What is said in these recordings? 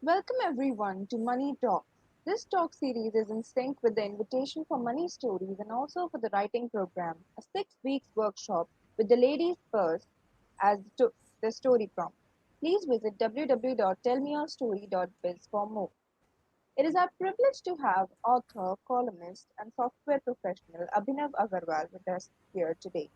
Welcome everyone to Money Talk. This talk series is in sync with the invitation for money stories and also for the writing program, a 6 weeks workshop with the ladies first as the story prompt. Please visit www.tellmeyourstory.biz for more. It is our privilege to have author, columnist, and software professional Abhinav Agarwal with us here today.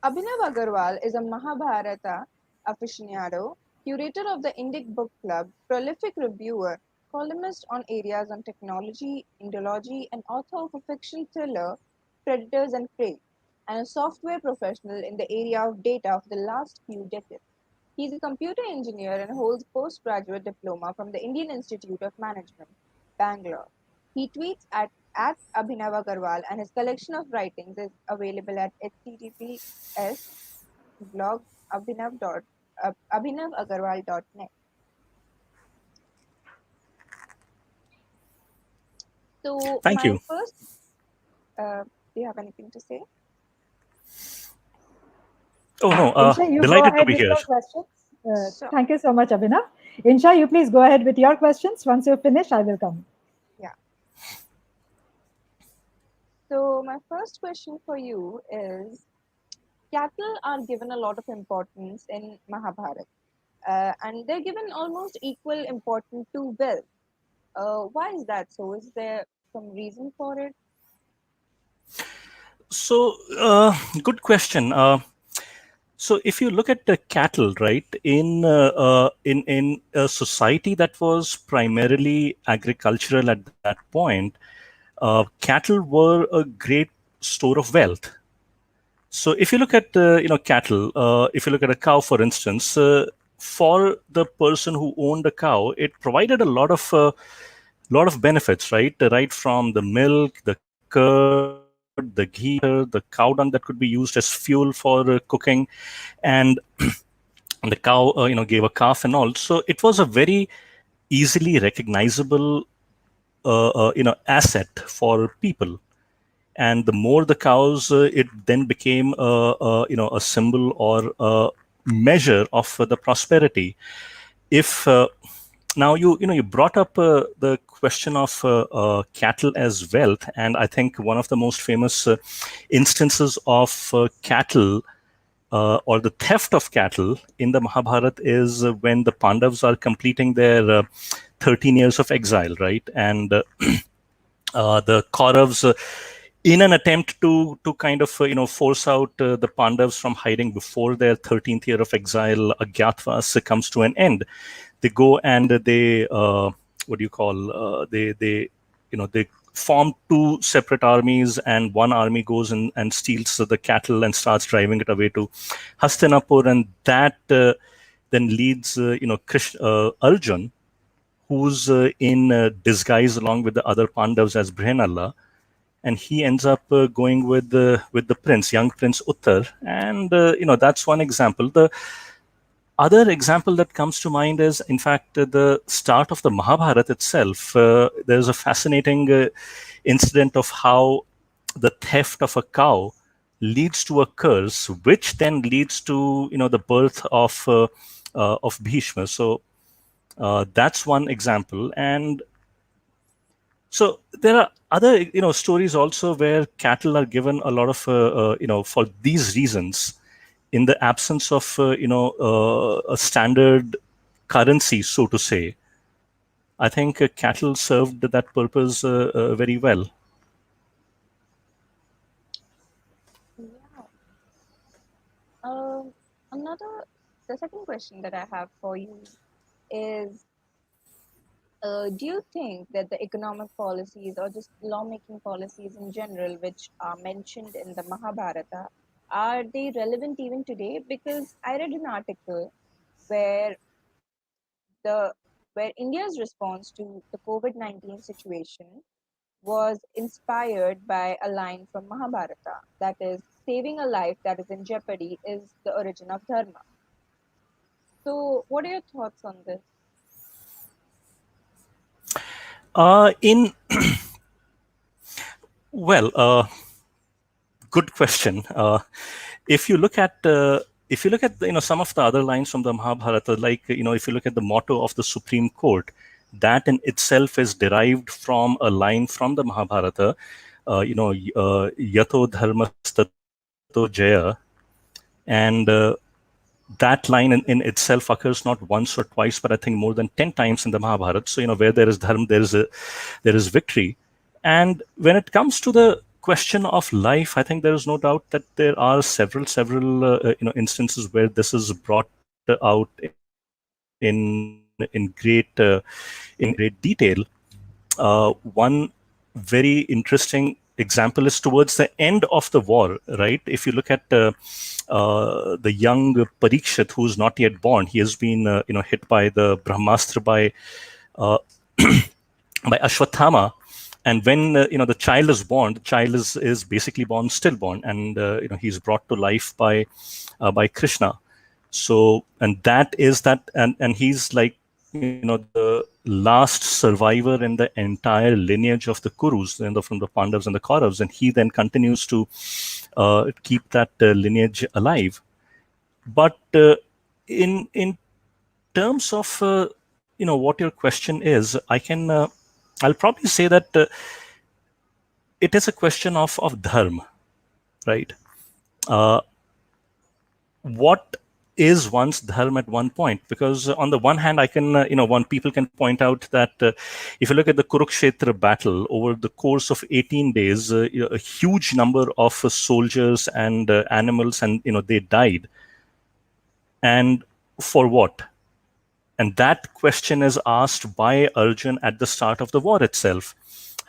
Abhinav Agarwal is a Mahabharata aficionado, curator of the Indic Book Club, prolific reviewer, columnist on areas on technology, Indology, and author of a fiction thriller, Predators and Prey, and a software professional in the area of data for the last few decades. He is a computer engineer and holds postgraduate diploma from the Indian Institute of Management, Bangalore. He tweets at Abhinav Agarwal and his collection of writings is available at https blog abhinavagarwal.net. So Thank my you. first, do you have anything to say? Oh no, Insha, you go delighted to ahead be with here. your questions. Sure. Thank you so much, Abhinav. Insha, you please go ahead with your questions. Once you finish, I will come. Yeah. So my first question for you is cattle are given a lot of importance in Mahabharata, and they're given almost equal importance to wealth. Why is that so? Is there some reason for it? So, good question. So, if you look at the cattle, right, in a society that was primarily agricultural at that point, cattle were a great store of wealth. So, if you look at cattle, if you look at a cow, for instance, for the person who owned a cow, it provided a lot of benefits, right? Right from the milk, the curd, the ghee, the cow dung that could be used as fuel for cooking, and the cow, gave a calf and all. So it was a very easily recognizable, asset for people. And the more the cows, it then became a symbol or a measure of the prosperity. If Now you brought up the question of cattle as wealth, and I think one of the most famous instances of cattle or the theft of cattle in the Mahabharata is when the Pandavas are completing their 13 years of exile, right? And the Kauravas, in an attempt to kind of force out the Pandavas from hiding before their 13th year of exile, Agyatvas comes to an end. They go and they what do you call they form two separate armies, and one army goes and steals the cattle and starts driving it away to Hastinapur, and that then leads Arjun, who's in disguise along with the other Pandavas as Brihanala, and he ends up going with the prince, young Prince Uttar, and that's one example. The other example that comes to mind is, in fact, the start of the Mahabharata itself. There's a fascinating incident of how the theft of a cow leads to a curse, which then leads to the birth of Bhishma. So that's one example, and so there are other stories also where cattle are given a lot of for these reasons, in the absence of a standard currency, so to say. I think cattle served that purpose very well. Yeah. Um, the second question that I have for you is, do you think that the economic policies or just lawmaking policies in general, which are mentioned in the Mahabharata, are they relevant even today? Because I read an article where the where India's response to the COVID-19 situation was inspired by a line from Mahabharata, that is, saving a life that is in jeopardy is the origin of dharma. So, what are your thoughts on this? In Well, good question. If you look at if you look at some of the other lines from the Mahabharata, like if you look at the motto of the Supreme Court, that in itself is derived from a line from the Mahabharata, yato dharmastato jaya, and that line in itself occurs not once or twice, but I think more than 10 times in the Mahabharata. So where there is dharma, there is victory. And when it comes to the question of life, I think there is no doubt that there are several instances where this is brought out in great detail. One very interesting example is towards the end of the war, right? If you look at the young Parikshit, who's not yet born, he has been hit by the Brahmastra uh, by Ashwatthama. And when the child is born, the child is basically born stillborn, and he's brought to life by Krishna. So, and that is that, and he's like the last survivor in the entire lineage of the Kurus, from the Pandavas and the Kauravas, and he then continues to keep that lineage alive. But in terms of what your question is, I'll probably say that it is a question of dharma, right? Uh, what is one's dharma at one point? Because on the one hand, I can one people can point out that if you look at the Kurukshetra battle over the course of 18 days, a huge number of soldiers and animals, and they died. And for what? And that question is asked by Arjun at the start of the war itself.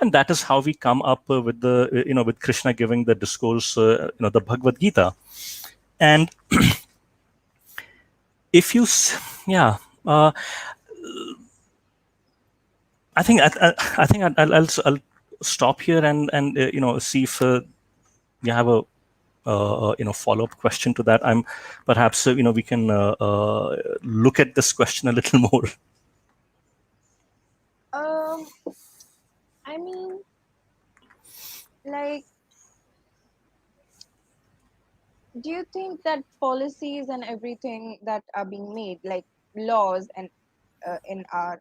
And that is how we come up with with Krishna giving the discourse, the Bhagavad Gita. And if you, yeah, I think I'll stop here and see if you have a follow up question to that. I'm perhaps we can look at this question a little more. Um, I mean, like, do you think that policies and everything that are being made, like laws and in our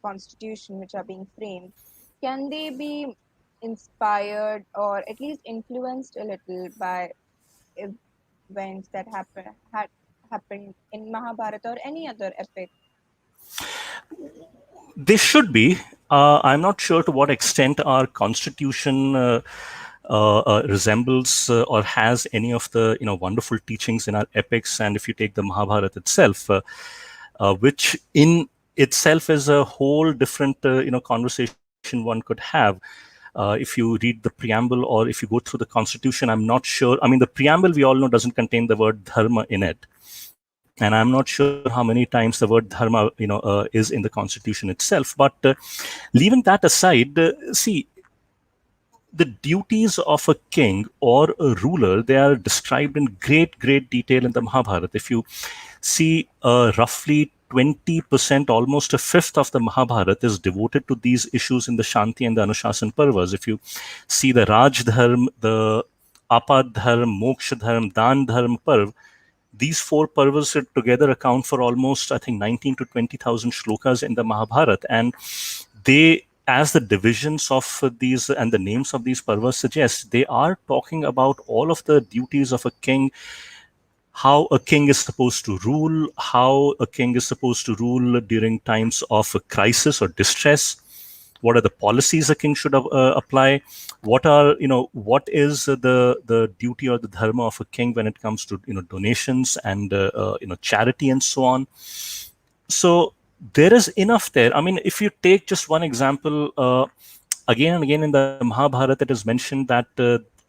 constitution, which are being framed, can they be inspired or at least influenced a little by events that had happened in Mahabharata or any other epic? They should be. I'm not sure to what extent our constitution resembles or has any of the wonderful teachings in our epics. And if you take the Mahabharata itself, which in itself is a whole different conversation one could have. If you read the preamble or if you go through the constitution, I'm not sure. I mean, the preamble we all know doesn't contain the word dharma in it. And I'm not sure how many times the word dharma is in the constitution itself. But leaving that aside, see, the duties of a king or a ruler, they are described in great detail in the Mahabharata. If you see, roughly 20%, almost a fifth of the Mahabharata is devoted to these issues in the Shanti and the Anushasan Parvas. If you see the Raj Dharma, the Apad Dharma, Moksha Dharma, Dan Dharma Parv, these four parvas together account for almost, I think, 19 to 20,000 shlokas in the Mahabharata. And they, as the divisions of these and the names of these parvas suggest, they are talking about all of the duties of a king, how a king is supposed to rule, how a king is supposed to rule during times of a crisis or distress. What are the policies a king should apply? What is the duty or the dharma of a king when it comes to donations and charity and so on? So there is enough there. I mean, if you take just one example, again and again in the Mahabharata, it is mentioned that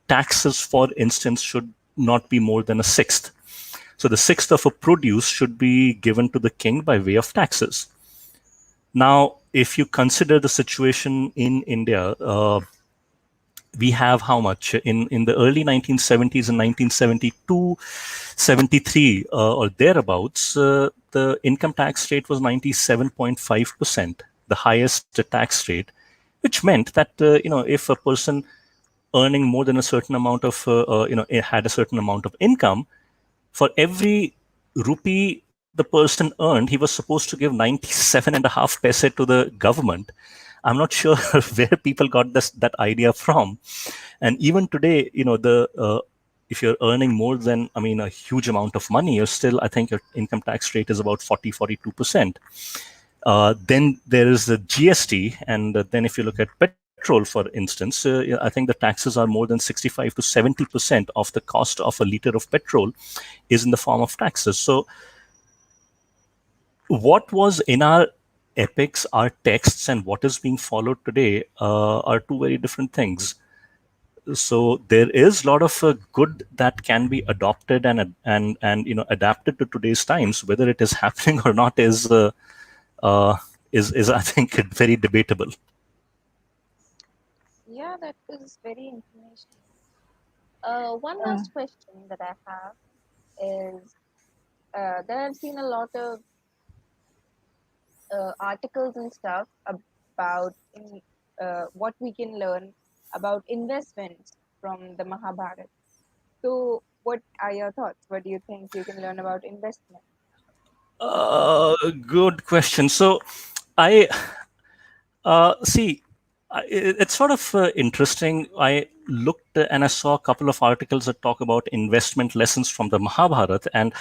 taxes, for instance, should not be more than a sixth. So the sixth of a produce should be given to the king by way of taxes. Now, if you consider the situation in India, we have how much in the early 1970s and 1972, 73 or thereabouts, the income tax rate was 97.5%, the highest tax rate, which meant that if a person earning more than a certain amount of had a certain amount of income, For every rupee the person earned, he was supposed to give 97.5 paise to the government. I'm not sure where people got that idea from. And even today, the if you're earning more than, I mean, a huge amount of money, you're still, I think your income tax rate is about 42%. Then there is the GST, and then if you look at petrol, for instance, I think the taxes are more than 65 to 70% of the cost of a liter of petrol is in the form of taxes. So, what was in our epics, our texts, and what is being followed today are two very different things. So there is a lot of good that can be adopted and adapted to today's times. Whether it is happening or not uh, is I think very debatable. Yeah, that was very informational. One Uh, last question that I have is that I've seen a lot of articles and stuff about what we can learn about investments from the Mahabharata. So, what are your thoughts? What do you think you can learn about investment? Good question. So I see. It's sort of interesting. I looked and I saw a couple of articles that talk about investment lessons from the Mahabharata, and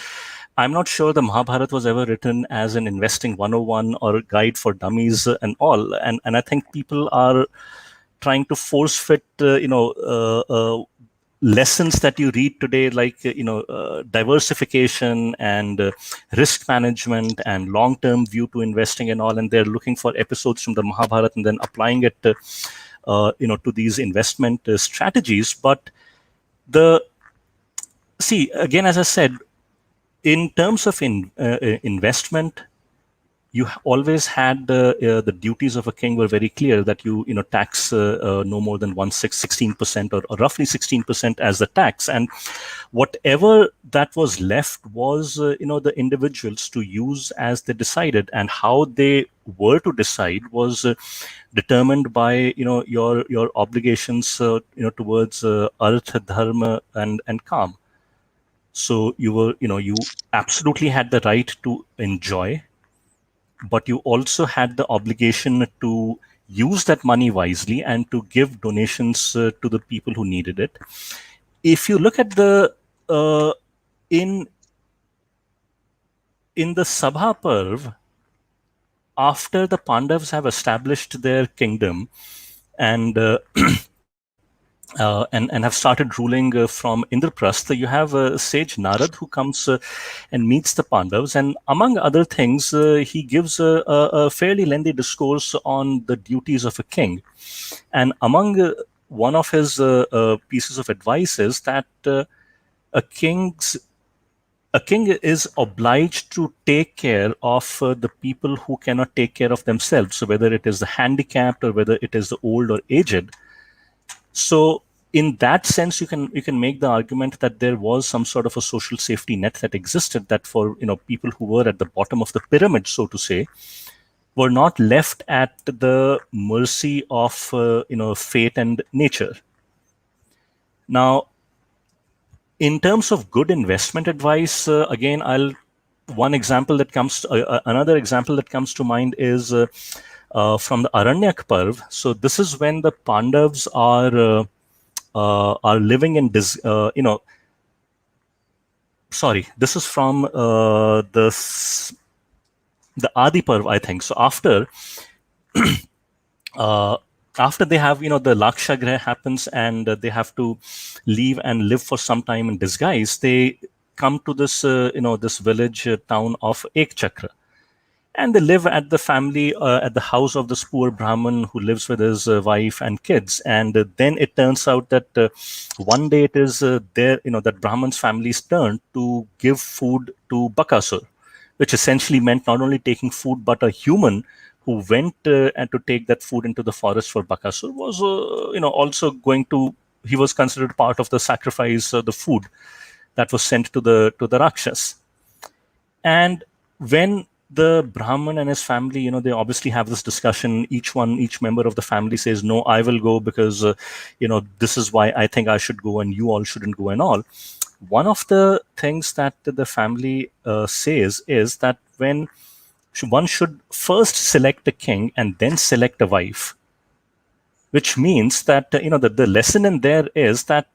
I'm not sure the Mahabharata was ever written as an investing 101 or a guide for dummies and all. And I think people are trying to force fit, lessons that you read today, like diversification and risk management and long-term view to investing and all, and they're looking for episodes from the Mahabharata and then applying it to these investment strategies. But the see, again, as I said, in terms of investment, you always had the duties of a king were very clear, that you tax no more than 16% or roughly 16% as the tax, and whatever that was left was the individuals to use as they decided, and how they were to decide was determined by your obligations towards arth, dharma, and kam. So you absolutely had the right to enjoy, but you also had the obligation to use that money wisely and to give donations to the people who needed it. If you look at the uh, in the Sabha Parv, after the Pandavas have established their kingdom and and have started ruling from Indraprastha, you have sage Narad who comes and meets the Pandavas, and among other things, he gives a fairly lengthy discourse on the duties of a king. And among one of his pieces of advice is that a king's a king is obliged to take care of the people who cannot take care of themselves. So whether it is the handicapped or whether it is the old or aged. So in that sense, you can make the argument that there was some sort of a social safety net that existed, that for people who were at the bottom of the pyramid, so to say, were not left at the mercy of fate and nature. Now, in terms of good investment advice, again, I'll one example that comes another example that comes to mind is from the Aranyak Parv. So this is when the Pandavas are living in sorry, this is from the Adi Parv, I think. So uh, after they have the Lakshagraha happens, and they have to leave and live for some time in disguise, they come to this this village town of Ekchakra, and they live at the family at the house of this poor Brahmin who lives with his wife and kids. And then it turns out that one day it is that Brahman's family's turn to give food to Bakasur, which essentially meant not only taking food, but a human who went and to take that food into the forest for Bakasur was also going to, he was considered part of the sacrifice, the food that was sent to the Rakshas. And when the Brahman and his family, they obviously have this discussion. Each member of the family says, "No, I will go because, this is why I think I should go, and you all shouldn't go," and all. one of the things that the family says is that when one should first select a king and then select a wife, which means that the lesson in there is that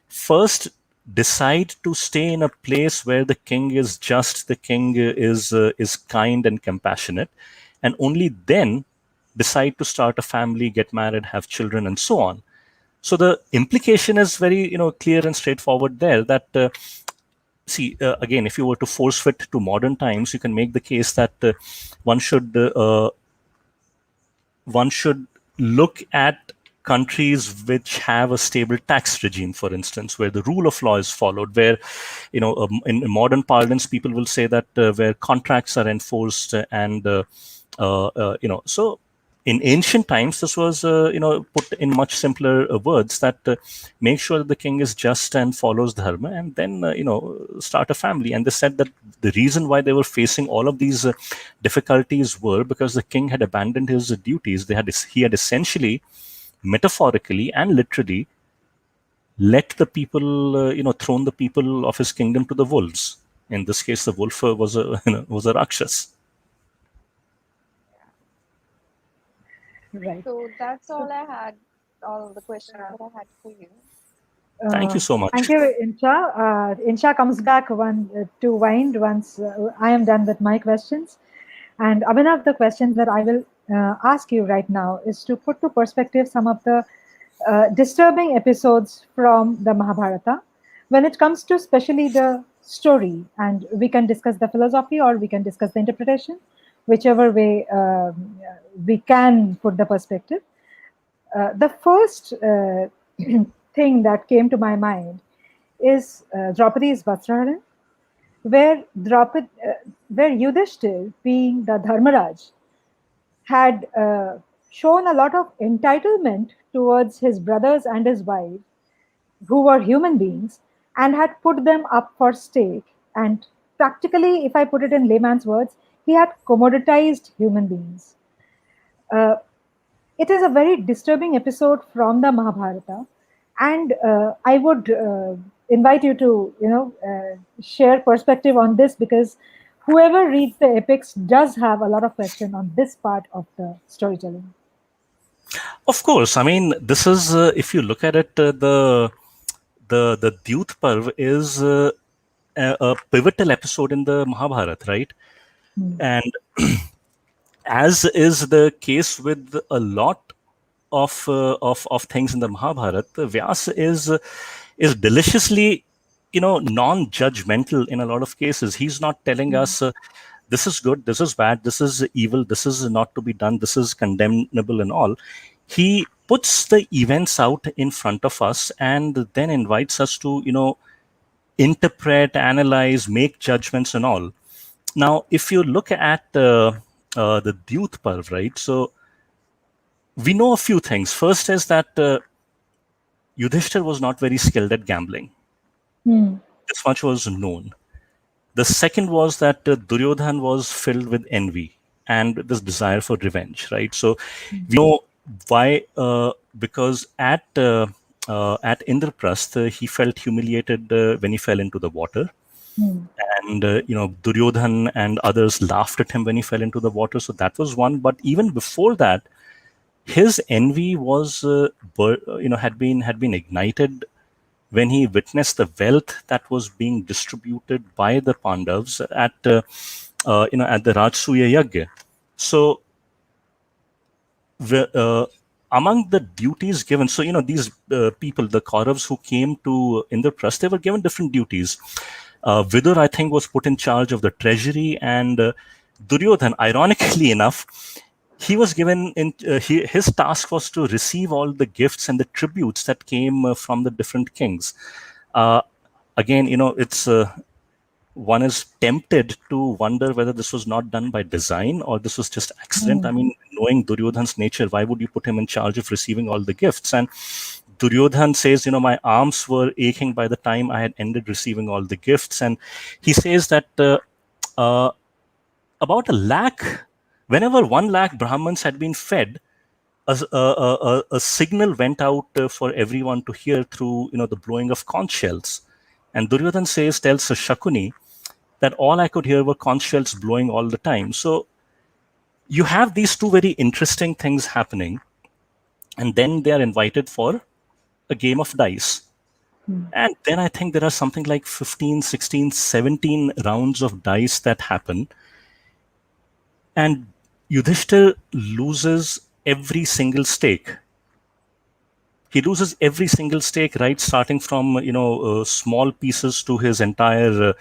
first decide to stay in a place where the king is just, the king is kind and compassionate, and only then decide to start a family, get married, have children, and so on. So the implication is very clear and straightforward there, that see, again, if you were to force fit to modern times, you can make the case that one should one should look at countries which have a stable tax regime, for instance, where the rule of law is followed, where, in modern parlance, people will say that where contracts are enforced, and so in ancient times, this was, put in much simpler words, that make sure that the king is just and follows dharma, and then, start a family. And they said that the reason why they were facing all of these difficulties were because the king had abandoned his duties. He had essentially, metaphorically and literally, let the people, thrown the people of his kingdom to the wolves. In this case, the wolf was a was a rakshas. Right. So that's So, all I had, all the questions that I had for you. Thank you so thank much. you, Insha. Insha comes back to wind once I am done with my questions. And Abhinav, the questions that I will ask you right now is to put to perspective some of the disturbing episodes from the Mahabharata when it comes to especially the story. And we can discuss the philosophy or we can discuss the interpretation, whichever way we can put the perspective. The first thing that came to my mind is Draupadi's Vastraharan, where Yudhishthir, being the Dharmaraj, had shown a lot of entitlement towards his brothers and his wife, who were human beings, and had put them up for stake. And practically, if I put it in layman's words, he had commoditized human beings. Uh, it is a very disturbing episode from the Mahabharata, and I would invite you to share perspective on this, because whoever reads the epics does have a lot of question on this part of the storytelling. Of course, I mean, this is, if you look at it, the Dyut Parv is a pivotal episode in the Mahabharata, right? Hmm. And as is the case with a lot of things in the Mahabharata, Vyas is deliciously, non-judgmental in a lot of cases. He's not telling Hmm. us this is good, this is bad, this is evil, this is not to be done, this is condemnable, and all. He puts the events out in front of us and then invites us to, interpret, analyze, make judgments, and all. Now, if you look at the Dyut Parv, right? So we know a few things. First is that Yudhishthir was not very skilled at gambling. Hmm. This much was known. The second was that Duryodhan was filled with envy and this desire for revenge, right? So we know why, because at Indraprasth, he felt humiliated when he fell into the water. Hmm. And, Duryodhan and others laughed at him when he fell into the water. So that was one. But even before that, his envy was, had been ignited when he witnessed the wealth that was being distributed by the Pandavas at the Rajsuya Yagya. So among the duties given, so these people, the Kauravas who came to Indraprasth, they were given different duties. Vidur, I think, was put in charge of the treasury, and Duryodhan, ironically enough, he was given his task was to receive all the gifts and the tributes that came from the different kings. Uh, Again, it's one is tempted to wonder whether this was not done by design or this was just accident. Hmm. I mean, knowing Duryodhan's nature, why would you put him in charge of receiving all the gifts? And Duryodhan says, my arms were aching by the time I had ended receiving all the gifts. And he says that uh, about 1 lakh, whenever 1 lakh Brahmins had been fed, a signal went out for everyone to hear through, the blowing of conch shells. And Duryodhan tells Shakuni that all I could hear were conch shells blowing all the time. So you have these two very interesting things happening, and then they are invited for a game of dice. And then I think there are something like 15, 16, 17 rounds of dice that happen. And Yudhishthir loses every single stake. He loses every single stake, right? Starting from, small pieces to his entire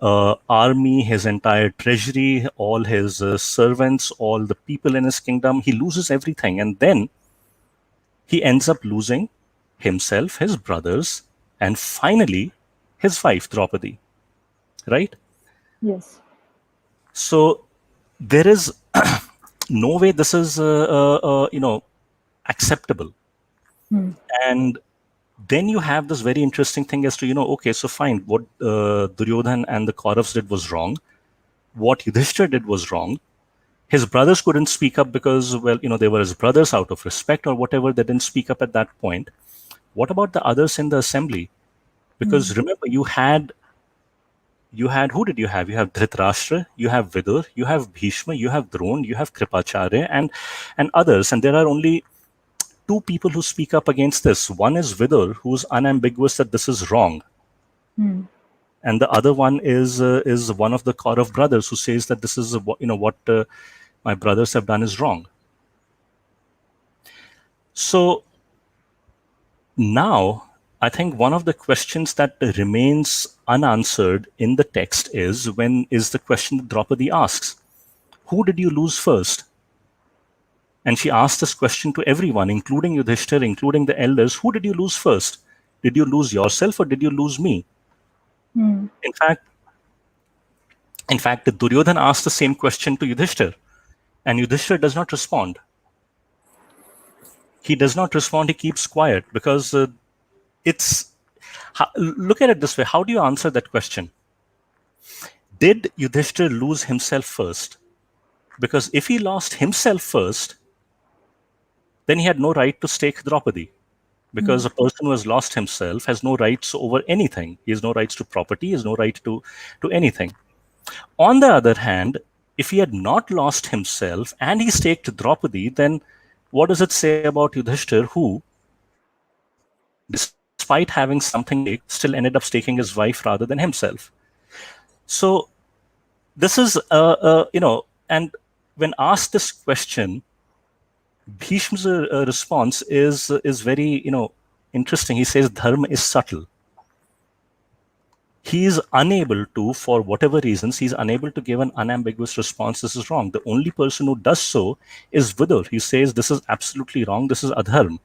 army, his entire treasury, all his servants, all the people in his kingdom. He loses everything. And then he ends up losing himself, his brothers, and finally his wife, Draupadi, right? Yes. So there is no way this is, acceptable. And then you have this very interesting thing as to, okay, so fine, what Duryodhan and the Kauravas did was wrong. What Yudhishthir did was wrong. His brothers couldn't speak up because, well, they were his brothers out of respect or whatever. They didn't speak up at that point. What about the others in the assembly? Because remember, you had who did you have? You have Dhritarashtra, you have Vidur, you have Bhishma, you have Dron, you have Kripacharya, and others. And there are only two people who speak up against this. One is Vidur, who's unambiguous that this is wrong, and the other one is one of the Kaurav brothers who says that this is what my brothers have done is wrong. So now I think one of the questions that remains unanswered in the text is the question that Draupadi asks: who did you lose first? And she asked this question to everyone, including Yudhishthir, including the elders. Who did you lose first? Did you lose yourself or did you lose me? In fact, Duryodhan asked the same question to Yudhishthir, and Yudhishthir does not respond. He does not respond. He keeps quiet because look at it this way. How do you answer that question? Did Yudhishthir lose himself first? Because if he lost himself first, then he had no right to stake Draupadi. Because a person who has lost himself has no rights over anything. He has no rights to property, he has no right to anything. On the other hand, if he had not lost himself and he staked Draupadi, then what does it say about Yudhishthir, who, despite having something at stake, still ended up staking his wife rather than himself? So this is, and when asked this question, Bhishma's response is very, interesting. He says dharma is subtle. He is unable to, for whatever reasons, he's unable to give an unambiguous response. This is wrong. The only person who does so is Vidur. He says this is absolutely wrong. This is adharm,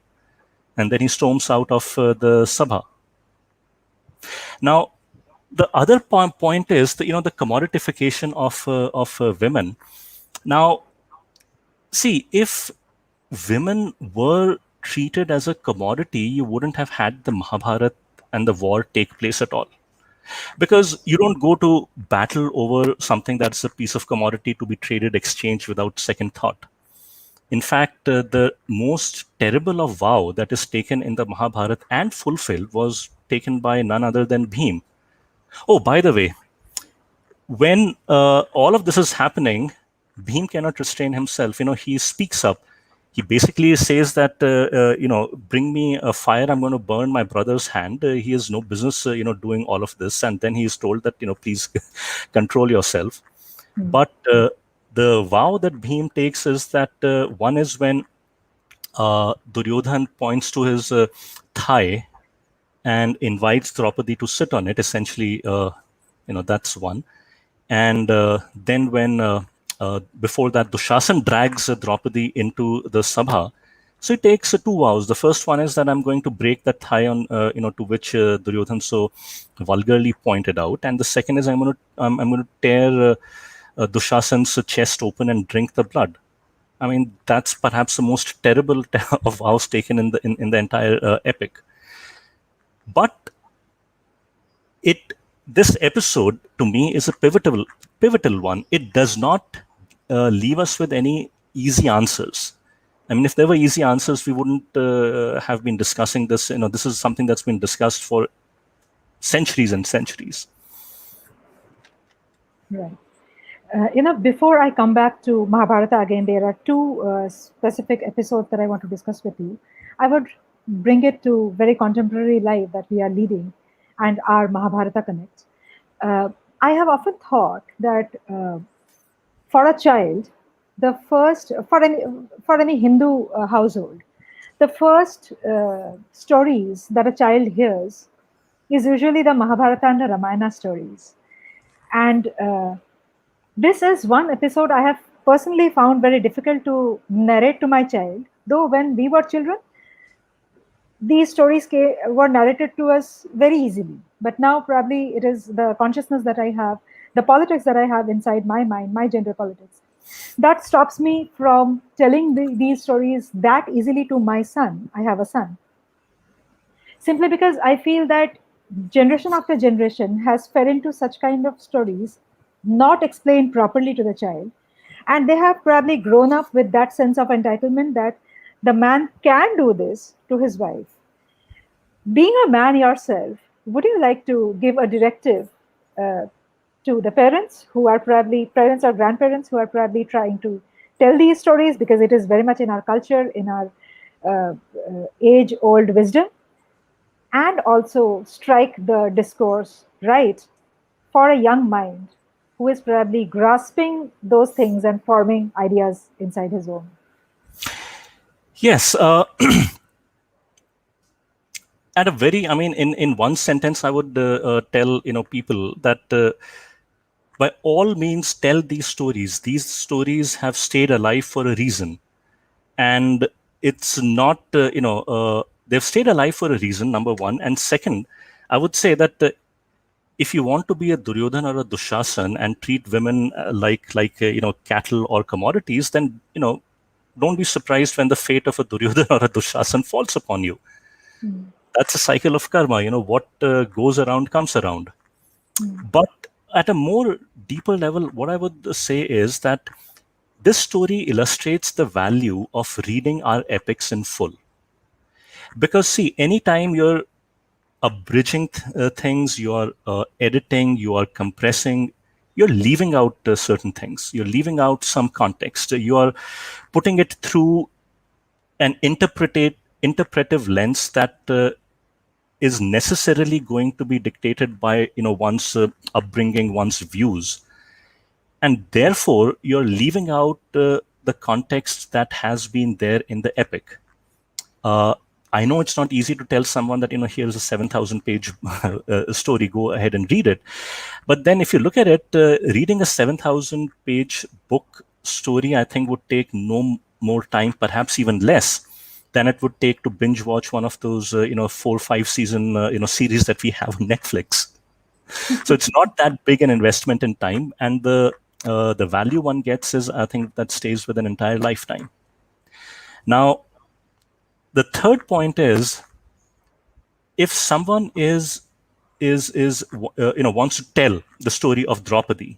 and then he storms out of the sabha. Now, the other point is the commodification of women. Now, see, if women were treated as a commodity, you wouldn't have had the Mahabharata and the war take place at all. Because you don't go to battle over something that's a piece of commodity to be traded, exchanged without second thought. In fact, the most terrible of vow that is taken in the Mahabharata and fulfilled was taken by none other than Bhim. Oh, by the way, when all of this is happening, Bhim cannot restrain himself. He speaks up. He basically says that, bring me a fire, I'm going to burn my brother's hand. He has no business, doing all of this. And then he is told that, please control yourself. But the vow that Bhim takes is that one is when Duryodhan points to his thigh and invites Draupadi to sit on it. Essentially, that's one. And then when before that, Dushasan drags Draupadi into the sabha. So he takes two vows. The first one is that I'm going to break that thigh on, to which Duryodhan so vulgarly pointed out, and the second is I'm going to tear Dushasan's chest open and drink the blood. I mean, that's perhaps the most terrible of vows taken in the entire epic. But this episode to me is a pivotal one. It does not leave us with any easy answers. I mean, if there were easy answers, we wouldn't have been discussing this. This is something that's been discussed for centuries and centuries. Right. Before I come back to Mahabharata again, there are two specific episodes that I want to discuss with you. I would bring it to very contemporary life that we are leading and our Mahabharata Connect. Uh, I have often thought that for a child, the first for any Hindu household, the first stories that a child hears is usually the Mahabharata and the Ramayana stories. And this is one episode I have personally found very difficult to narrate to my child. Though when we were children, these stories were narrated to us very easily. But now, probably, it is the consciousness that I have, the politics that I have inside my mind, my gender politics, that stops me from telling these stories that easily to my son. I have a son. Simply because I feel that generation after generation has fed into such kind of stories, not explained properly to the child, and they have probably grown up with that sense of entitlement that the man can do this to his wife. Being a man yourself, would you like to give a directive uh, to the parents who are probably parents or grandparents who are probably trying to tell these stories, because it is very much in our culture, in our age old wisdom, and also strike the discourse right for a young mind who is probably grasping those things and forming ideas inside his own? Yes, at a very, I mean, in one sentence, I would tell people that by all means tell these stories. These stories have stayed alive for a reason, and it's not they've stayed alive for a reason. Number one, and second, I would say that. If you want to be a Duryodhan or a Dushasan and treat women like cattle or commodities, then don't be surprised when the fate of a Duryodhan or a Dushasan falls upon you. Mm, That's a cycle of karma. What goes around comes around. mm, But at a more deeper level, what I would say is that this story illustrates the value of reading our epics in full. Because see, anytime you're abridging things, you are editing, you are compressing, you're leaving out certain things, you're leaving out some context, you are putting it through an interpretive lens that is necessarily going to be dictated by one's upbringing, one's views, and therefore you're leaving out the context that has been there in the epic. uh, I know it's not easy to tell someone that here's a 7,000 page story, go ahead and read it. But then if you look at it, reading a 7,000 page book story, I think would take no more time, perhaps even less than it would take to binge watch one of those 4 or 5 season series that we have on Netflix. So it's not that big an investment in time, and the value one gets is, I think, that stays with an entire lifetime. Now, the third point is, if someone is wants to tell the story of Draupadi,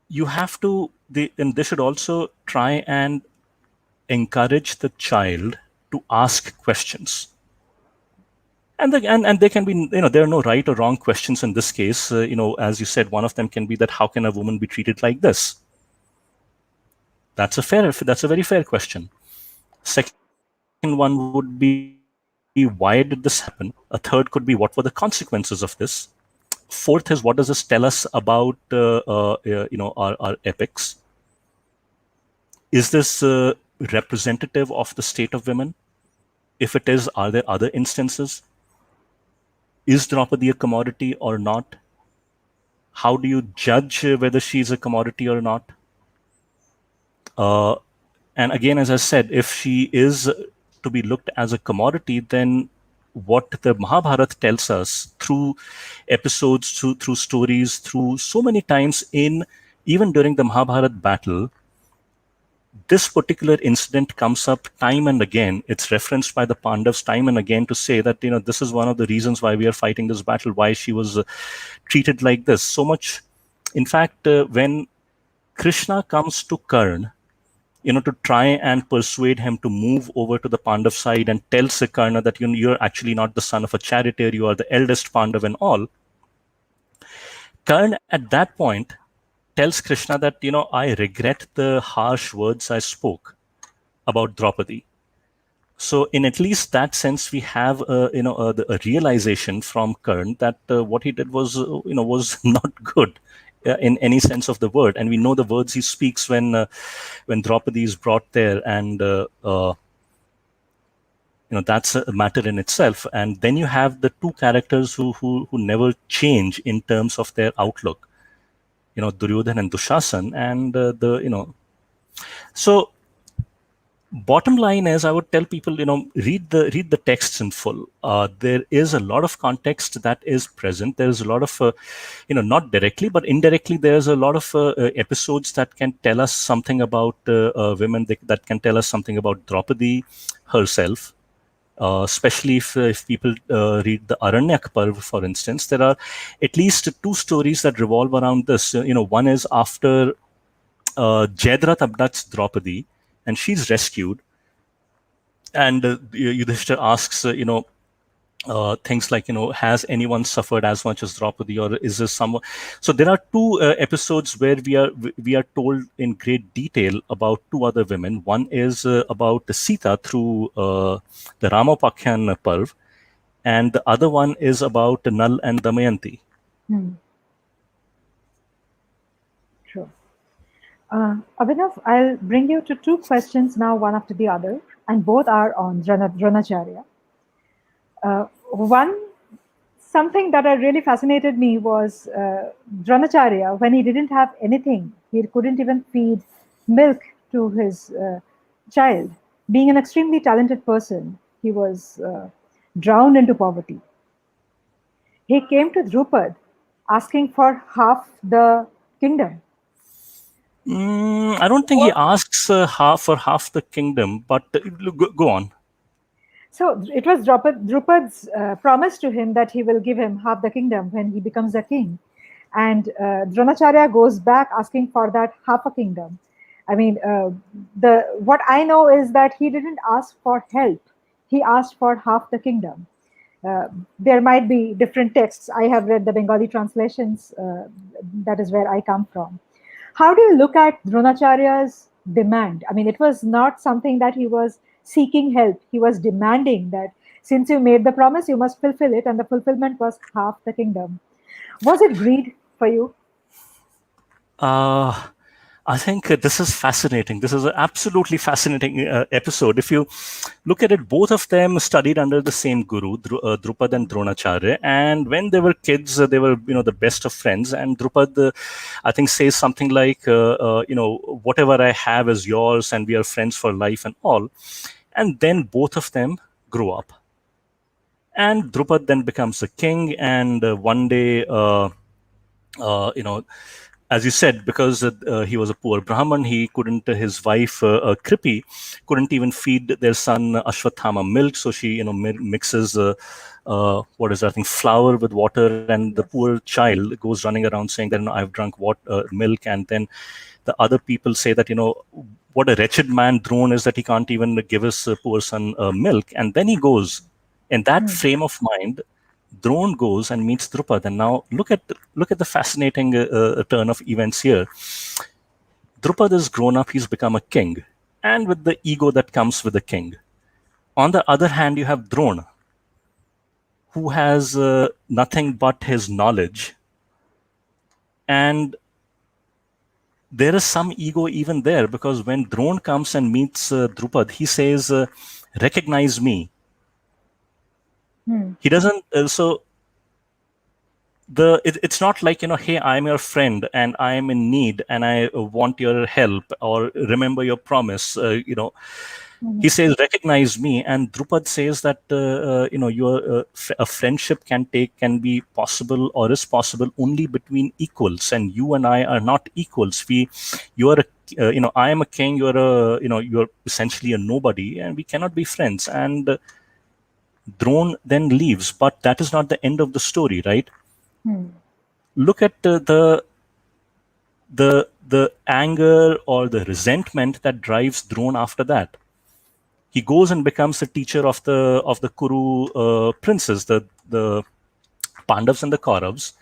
you have to and they should also try and encourage the child to ask questions. And there can be, there are no right or wrong questions in this case. As you said, one of them can be that how can a woman be treated like this? That's a very fair question. Second one would be, why did this happen? A third could be, what were the consequences of this? Fourth is, what does this tell us about our epics? Is this representative of the state of women? If it is, are there other instances? Is Draupadi a commodity or not? How do you judge whether she's a commodity or not? Uh, and again, as I said, if she is to be looked as a commodity, then what the Mahabharata tells us through episodes, through stories, through so many times, in even during the Mahabharata battle, this particular incident comes up time and again. It's referenced by the Pandavas time and again to say that this is one of the reasons why we are fighting this battle, why she was treated like this. So much, in fact, when Krishna comes to Karn to try and persuade him to move over to the Pandav side and tells Karna that you're actually not the son of a charioteer, you are the eldest Pandav and all. Karna at that point tells Krishna that, I regret the harsh words I spoke about Draupadi. So, in at least that sense, we have a realization from Karn that what he did was not good in any sense of the word, and we know the words he speaks when Draupadi is brought there, and that's a matter in itself. And then you have the two characters who never change in terms of their outlook, Duryodhan and Dushasan, and so bottom line is, I would tell people, read the texts in full. There is a lot of context that is present. There is a lot of not directly but indirectly, there's a lot of episodes that can tell us something about women, that can tell us something about Draupadi herself. Especially if people read the Aranyak Parv, for instance, there are at least two stories that revolve around this. One is after Jayadratha abducts Draupadi and she's rescued, and Yudhishthir asks, things like, has anyone suffered as much as Draupadi, or is this someone? So there are two episodes where we are told in great detail about two other women. One is about Sita through the Ramapakhyan Parv, and the other one is about Nal and Damayanti. True. Abhinav, I'll bring you to two questions now, one after the other, and both are on Dronacharya. One, something that really fascinated me was Dronacharya, when he didn't have anything, he couldn't even feed milk to his child. Being an extremely talented person, he was drowned into poverty. He came to Drupad asking for half the kingdom. I don't think he asks half the kingdom, but go on. So it was Drupad's promise to him that he will give him half the kingdom when he becomes a king. And Dronacharya goes back asking for that half a kingdom. I mean, what I know is that he didn't ask for help. He asked for half the kingdom. There might be different texts. I have read the Bengali translations. That is where I come from. How do you look at Dronacharya's demand? I mean, it was not something that he was seeking help. He was demanding that since you made the promise, you must fulfill it, and the fulfillment was half the kingdom. Was it greed for you? I think this is fascinating. This is an absolutely fascinating episode. If you look at it, both of them studied under the same guru, Drupad and Dronacharya. And when they were kids, they were, the best of friends. And Drupad, I think, says something like, whatever I have is yours, and we are friends for life and all. And then both of them grow up. And Drupad then becomes a king. And one day, as you said, because he was a poor Brahman, he couldn't. His wife Kripi couldn't even feed their son Ashwathama milk, so she mixes what is that, I think, flour with water, and the poor child goes running around saying that I've drunk milk, and then the other people say that what a wretched man Drone is, that he can't even give his poor son milk, and then he goes in that frame of mind. Drone goes and meets Drupad, and now look at the fascinating turn of events here. Drupad has grown up; he's become a king, and with the ego that comes with a king. On the other hand, you have Drone, who has nothing but his knowledge, and there is some ego even there, because when Drone comes and meets Drupad, he says, "Recognize me." He doesn't. It's not like, hey, I'm your friend and I'm in need and I want your help, or remember your promise. He says, recognize me, and Drupad says that your a friendship can be possible, or is possible, only between equals, and you and I are not equals. You are I am a king, you're essentially a nobody, and we cannot be friends. And Drone then leaves, but that is not the end of the story, right? Look at the the anger or the resentment that drives Drona after that. He goes and becomes the teacher of the Kuru princes, the Pandavas and the Kauravas.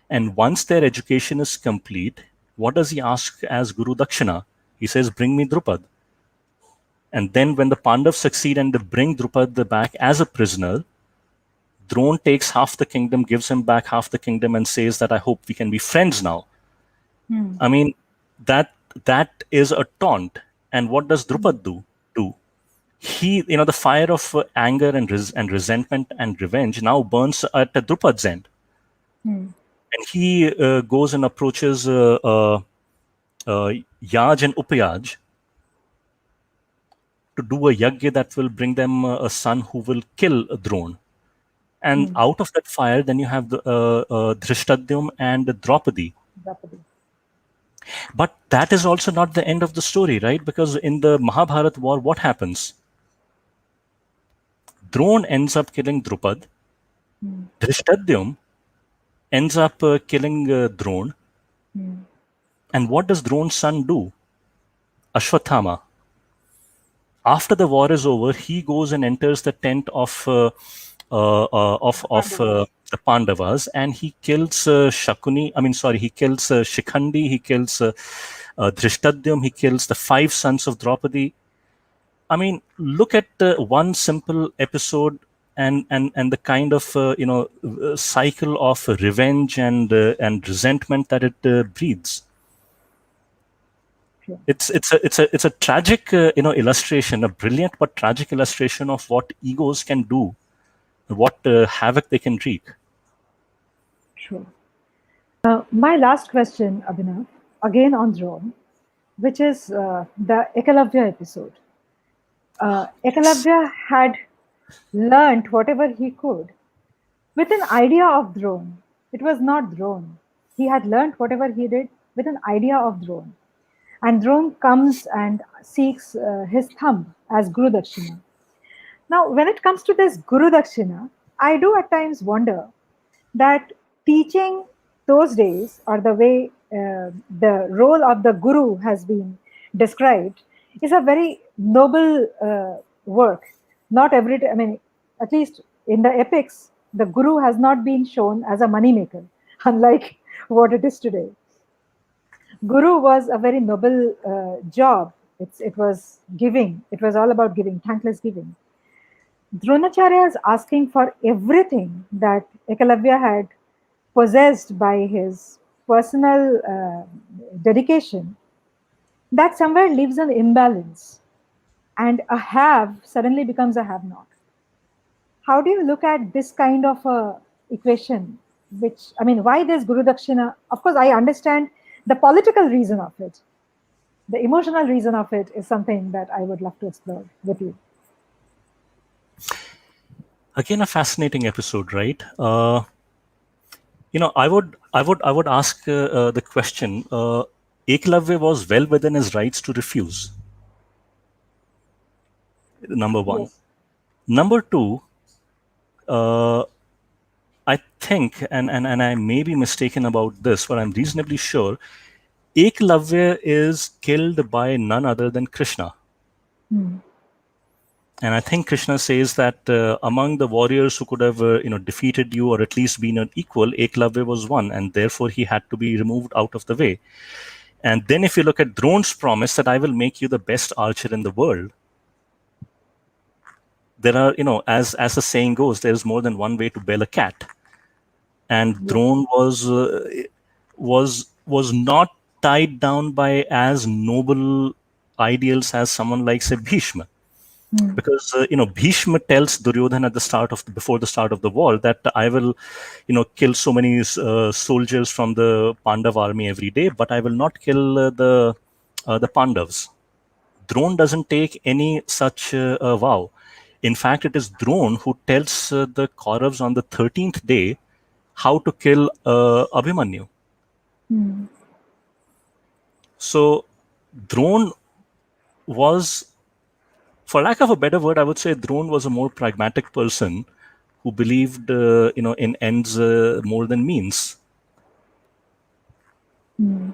And once their education is complete, what does he ask as Guru Dakshina? He says, "Bring me Drupad." And then when the Pandavas succeed and they bring Drupad back as a prisoner, Drone takes half the kingdom, gives him back half the kingdom, and says that I hope we can be friends now. Hmm. I mean, that that is a taunt. And what does Hmm. Drupad do? He, the fire of anger and and resentment and revenge now burns at Drupad's end, Hmm. and he goes and approaches Yaj and Upayaj to do a yagya that will bring them a son who will kill Drone. And Hmm. out of that fire, then you have the Dhrishtadyum and Draupadi. Draupadi. But that is also not the end of the story, right? Because in the Mahabharat war, what happens? Drone ends up killing Drupad. Hmm. Dhrishtadyum ends up killing Drone. Hmm. And what does Drone's son do? Ashwathama. After the war is over, he goes and enters the tent of Pandavas. the Pandavas, and he kills Shakuni. I mean, sorry, he kills Shikhandi. He kills Dhrishtadyum. He kills the five sons of Draupadi. I mean, look at one simple episode and the kind of cycle of revenge and resentment that it breeds. Sure. It's a tragic illustration, a brilliant but tragic illustration of what egos can do, what havoc they can wreak. Sure. My last question, Abhinav, again on drone, which is the Ekalavya episode. Yes. Ekalavya had learnt whatever he could with an idea of drone. It was not drone. He had learnt whatever he did with an idea of drone. And drone comes and seeks his thumb as Guru Dakshina. Now, when it comes to this Guru Dakshina, I do at times wonder that teaching those days, or the way the role of the Guru has been described, is a very noble work. Not every, I mean, at least in the epics, the Guru has not been shown as a moneymaker, unlike what it is today. Guru was a very noble job. It was giving. It was all about giving, thankless giving. Dronacharya is asking for everything that Ekalavya had possessed by his personal dedication, that somewhere leaves an imbalance, and a have suddenly becomes a have not. How do you look at this kind of a equation? Which, I mean, why this Guru Dakshina? Of course, I understand the political reason of it. The emotional reason of it is something that I would love to explore with you. Again, a fascinating episode, right? I would ask the question. Eklavya was well within his rights to refuse. Number one. Yes. Number two, uh, I think, and I may be mistaken about this, but I'm reasonably sure, Eklavya is killed by none other than Krishna. Hmm. And I think Krishna says that among the warriors who could have, defeated you or at least been an equal, Eklavya was one, and therefore he had to be removed out of the way. And then if you look at Drone's promise that I will make you the best archer in the world, there are, as the saying goes, there's more than one way to bail a cat. And Yes. Drone was not tied down by as noble ideals as someone like say Bhishma, Hmm. because Bhishma tells Duryodhana at the start of before the start of the war that I will kill so many soldiers from the Pandav army every day, but I will not kill the Pandavas. Drone doesn't take any such vow. In fact, it is Drone who tells the Kauravas on the 13th day how to kill Abhimanyu. Hmm. So Drone was, for lack of a better word, I would say Drone was a more pragmatic person who believed, in ends more than means. Hmm.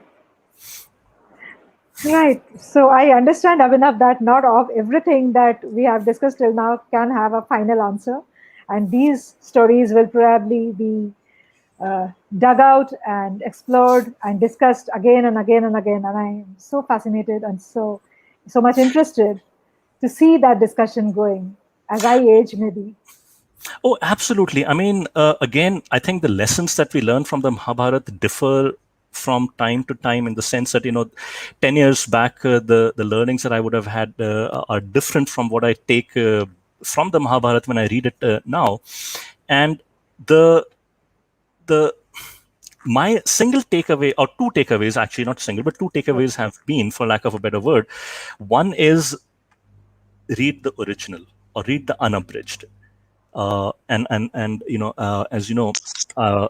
Right. So I understand, Abhinav, that not of everything that we have discussed till now can have a final answer. And these stories will probably be dug out and explored and discussed again and again and again. And I am so fascinated and so much interested to see that discussion going as I age, maybe. Oh, absolutely. I mean, again, I think the lessons that we learn from the Mahabharata differ from time to time in the sense that, 10 years back, the learnings that I would have had are different from what I take from the Mahabharata when I read it now. And the the my single takeaway, or two takeaways, actually not single but two Right. takeaways, have been, for lack of a better word. One is, read the original or read the unabridged. And as you know, uh,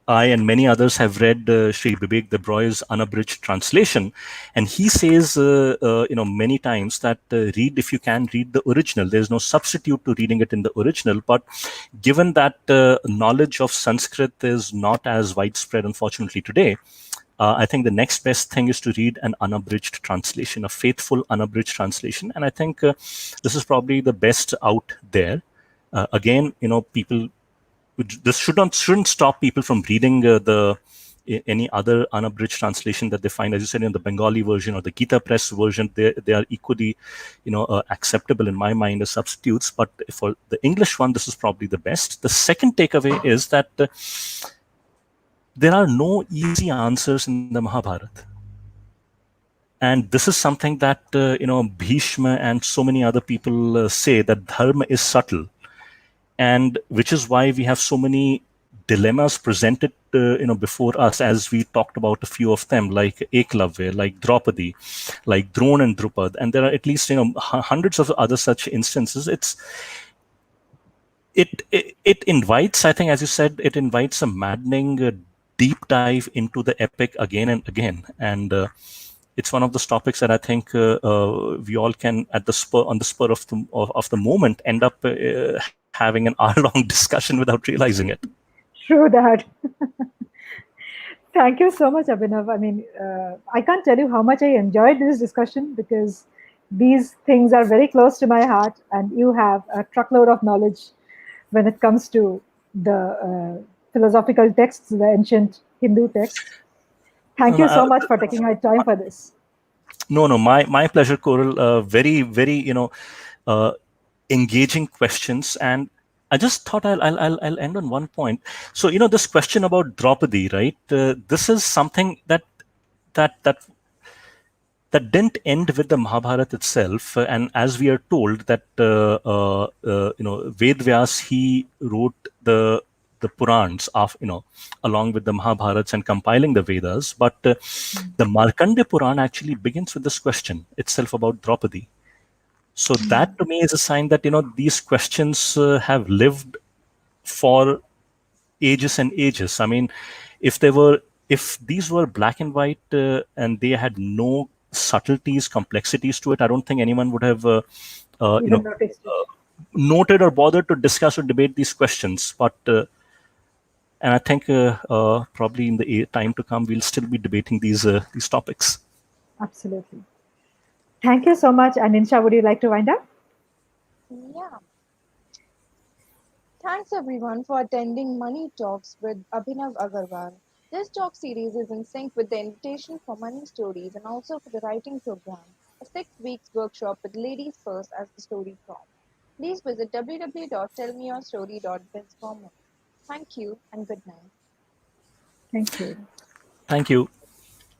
I and many others have read Sri Vivek de Broy's unabridged translation, and he says, many times that read, if you can, read the original. There's no substitute to reading it in the original. But given that knowledge of Sanskrit is not as widespread, unfortunately, today, I think the next best thing is to read an unabridged translation, a faithful unabridged translation, and I think this is probably the best out there. Again, people, this shouldn't stop people from reading any other unabridged translation that they find, as you said, in the Bengali version or the Gita Press version. They are equally, acceptable in my mind as substitutes. But for the English one, this is probably the best. The second takeaway is that there are no easy answers in the Mahabharata. And this is something that Bhishma and so many other people say, that dharma is subtle, and which is why we have so many dilemmas presented before us, as we talked about a few of them, like Eklavya, like Draupadi, like Drona and Drupad, and there are at least hundreds of other such instances. It invites, I think, as you said, it invites a maddening deep dive into the epic again and again. And it's one of those topics that I think we all can, on the spur of the moment, end up having an hour-long discussion without realizing it. True that. Thank you so much, Abhinav. I mean, I can't tell you how much I enjoyed this discussion because these things are very close to my heart, and you have a truckload of knowledge when it comes to the philosophical texts, the ancient Hindu texts. Thank No, you no, so much for taking our time for this. no, my pleasure, Coral. Very, very, uh, engaging questions. And I just thought I'll end on one point. So, this question about Draupadi, right? This is something that that that didn't end with the Mahabharata itself. And as we are told that Ved Vyas, he wrote the Purans of, along with the Mahabharats and compiling the Vedas. But the Markandeya Puran actually begins with this question itself about Draupadi. So that to me is a sign that these questions have lived for ages and ages. I mean, if they were, if these were black and white and they had no subtleties, complexities to it, I don't think anyone would have, Even noticed it. noted or bothered to discuss or debate these questions. But and I think probably in the time to come, we'll still be debating these topics. Absolutely. Thank you so much. And Insha, would you like to wind up? Yeah. Thanks everyone for attending Money Talks with Abhinav Agarwal. This talk series is in sync with the invitation for Money Stories and also for the writing program, a 6 weeks workshop with Ladies First as the story prompt. Please visit www.tellmeyourstory.biz for more. Thank you and good night. Thank you. Thank you.